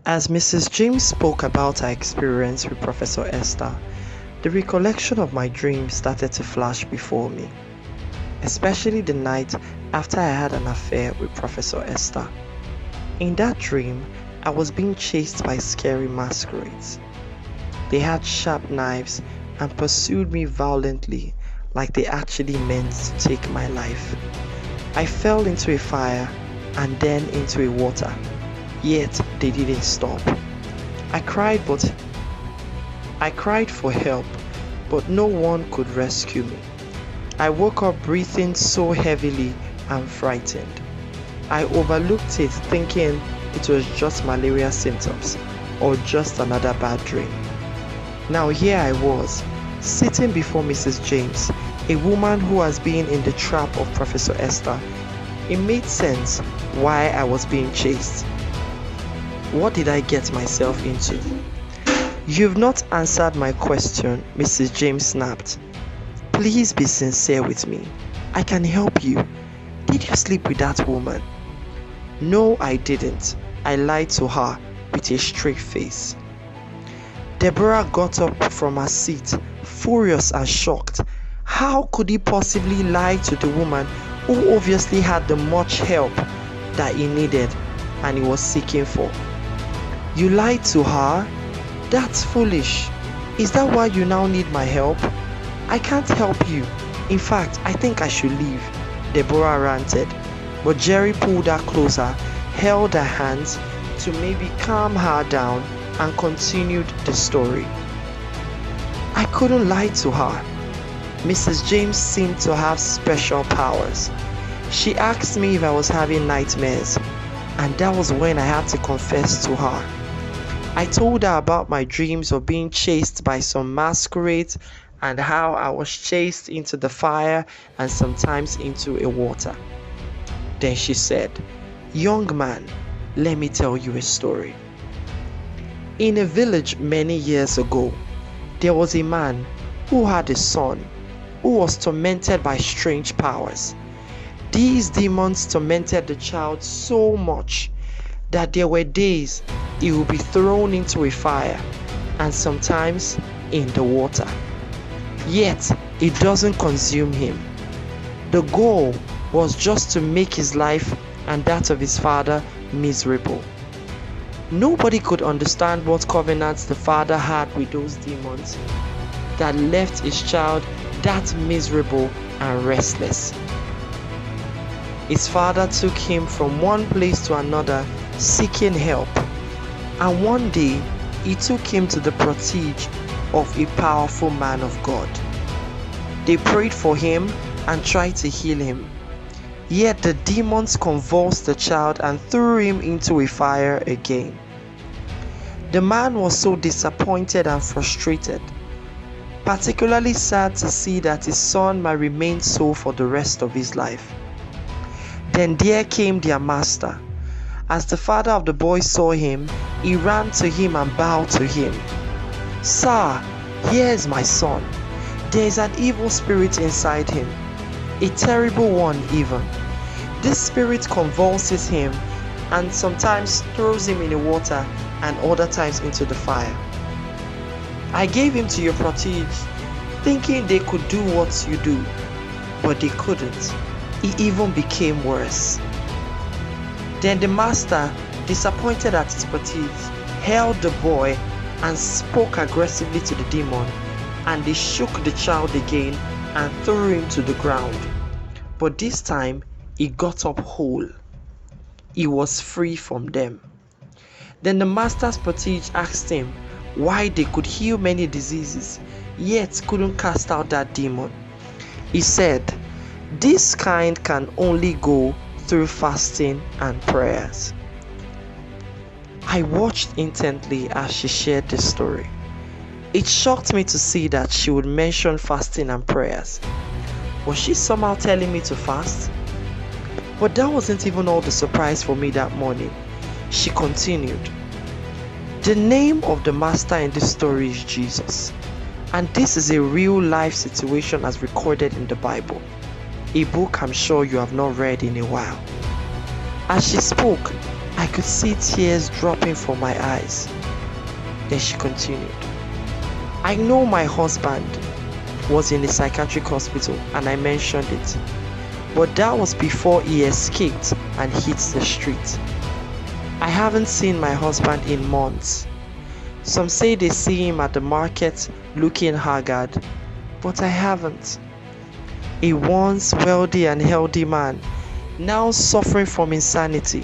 As Mrs. James spoke about her experience with Professor Esther, the recollection of my dream started to flash before me, especially the night after I had an affair with Professor Esther. In that dream, I was being chased by scary masquerades. They had sharp knives and pursued me violently, like they actually meant to take my life. I fell into a fire and then into a water, yet they didn't stop. I cried for help, but no one could rescue me. I woke up breathing so heavily and frightened. I overlooked it, thinking it was just malaria symptoms or just another bad dream. Now here I was, sitting before Mrs. James, a woman who has been in the trap of Professor Esther. It made sense why I was being chased. What did I get myself into? You've not answered my question, Mrs. James snapped. Please be sincere with me. I can help you. Did you sleep with that woman? No, I didn't. I lied to her with a straight face. Deborah got up from her seat, furious and shocked. How could he possibly lie to the woman who obviously had the much help that he needed and he was seeking for? You lied to her? That's foolish. Is that why you now need my help? I can't help you. In fact, I think I should leave, Deborah ranted. But Jerry pulled her closer, held her hands to maybe calm her down, and continued the story. I couldn't lie to her. Mrs. James seemed to have special powers. She asked me if I was having nightmares, and that was when I had to confess to her. I told her about my dreams of being chased by some masquerades and how I was chased into the fire and sometimes into a water. Then she said, "Young man, let me tell you a story. In a village many years ago, there was a man who had a son who was tormented by strange powers. These demons tormented the child so much that there were days he would be thrown into a fire and sometimes in the water. Yet it doesn't consume him. The goal was just to make his life and that of his father miserable. Nobody could understand what covenants the father had with those demons that left his child that miserable and restless. His father took him from one place to another seeking help, and one day he took him to the protege of a powerful man of God. They prayed for him and tried to heal him. Yet the demons convulsed the child and threw him into a fire again. The man was so disappointed and frustrated, particularly sad to see that his son might remain so for the rest of his life. Then there came their master. As the father of the boy saw him, he ran to him and bowed to him. "Sir, here is my son. There is an evil spirit inside him, a terrible one even. This spirit convulses him and sometimes throws him in the water and other times into the fire. I gave him to your protege, thinking they could do what you do, but they couldn't. It even became worse." Then the master, disappointed at his protege, held the boy and spoke aggressively to the demon, and they shook the child again and threw him to the ground. But this time he got up whole. He was free from them. Then the master's protege asked him why they could heal many diseases, yet couldn't cast out that demon. He said, "This kind can only go through fasting and prayers." I watched intently as she shared this story. It shocked me to see that she would mention fasting and prayers. Was she somehow telling me to fast? But that wasn't even all the surprise for me that morning. She continued, "The name of the master in this story is Jesus, and this is a real life situation as recorded in the Bible, a book I'm sure you have not read in a while." As she spoke, I could see tears dropping from my eyes. Then she continued. I know my husband was in a psychiatric hospital and I mentioned it. But that was before he escaped and hit the street. I haven't seen my husband in months. Some say they see him at the market looking haggard, but I haven't. A once wealthy and healthy man, now suffering from insanity.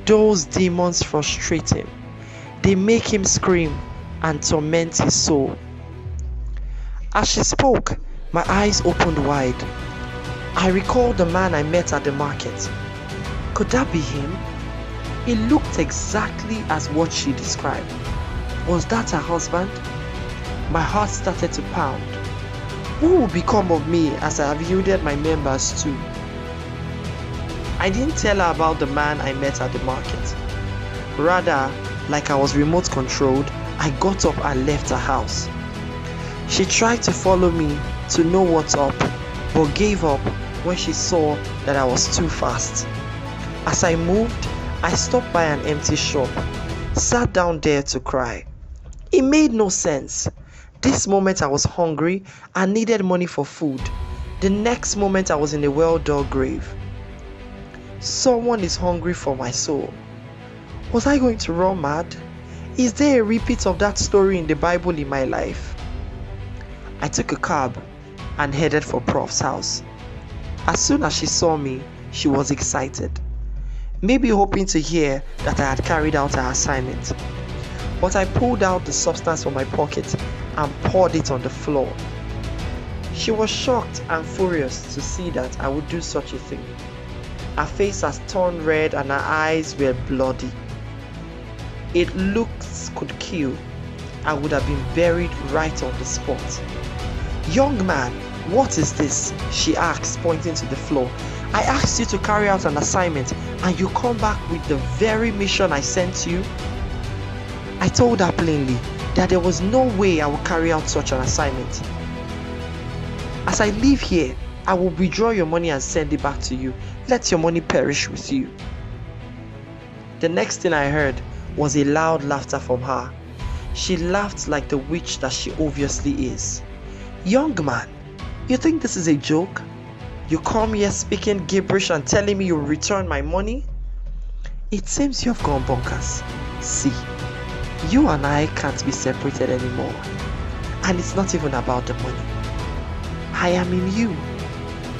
Those demons frustrate him. They make him scream and torment his soul. As she spoke, my eyes opened wide. I recalled the man I met at the market. Could that be him? He looked exactly as what she described. Was that her husband? My heart started to pound. What will become of me as I have yielded my members too? I didn't tell her about the man I met at the market. Rather, like I was remote controlled, I got up and left her house. She tried to follow me to know what's up, but gave up when she saw that I was too fast. As I moved, I stopped by an empty shop, sat down there to cry. It made no sense. This moment I was hungry and needed money for food. The next moment I was in a well-dug grave. Someone is hungry for my soul. Was I going to run mad? Is there a repeat of that story in the Bible in my life? I took a cab and headed for Prof's house. As soon as she saw me, she was excited, maybe hoping to hear that I had carried out her assignment. But I pulled out the substance from my pocket and poured it on the floor. She was shocked and furious to see that I would do such a thing. Her face has turned red and her eyes were bloody. It looks could kill. I would have been buried right on the spot. Young man, what is this? She asked, pointing to the floor. I asked you to carry out an assignment and you come back with the very mission I sent you? I told her plainly that there was no way I would carry out such an assignment. As I leave here, I will withdraw your money and send it back to you. Let your money perish with you. The next thing I heard was a loud laughter from her. She laughed like the witch that she obviously is. Young man, you think this is a joke? You come here speaking gibberish and telling me you'll return my money? It seems you've gone bonkers. See, you and I can't be separated anymore. And it's not even about the money. I am in you,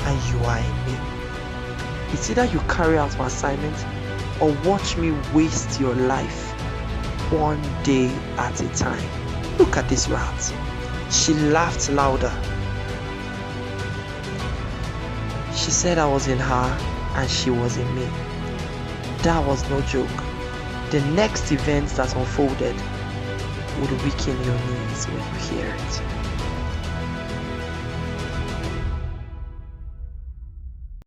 and you are in me. It's either you carry out my assignment or watch me waste your life one day at a time. Look at this rat. She laughed louder. She said I was in her and she was in me. That was no joke. The next event that unfolded would weaken your knees when you hear it.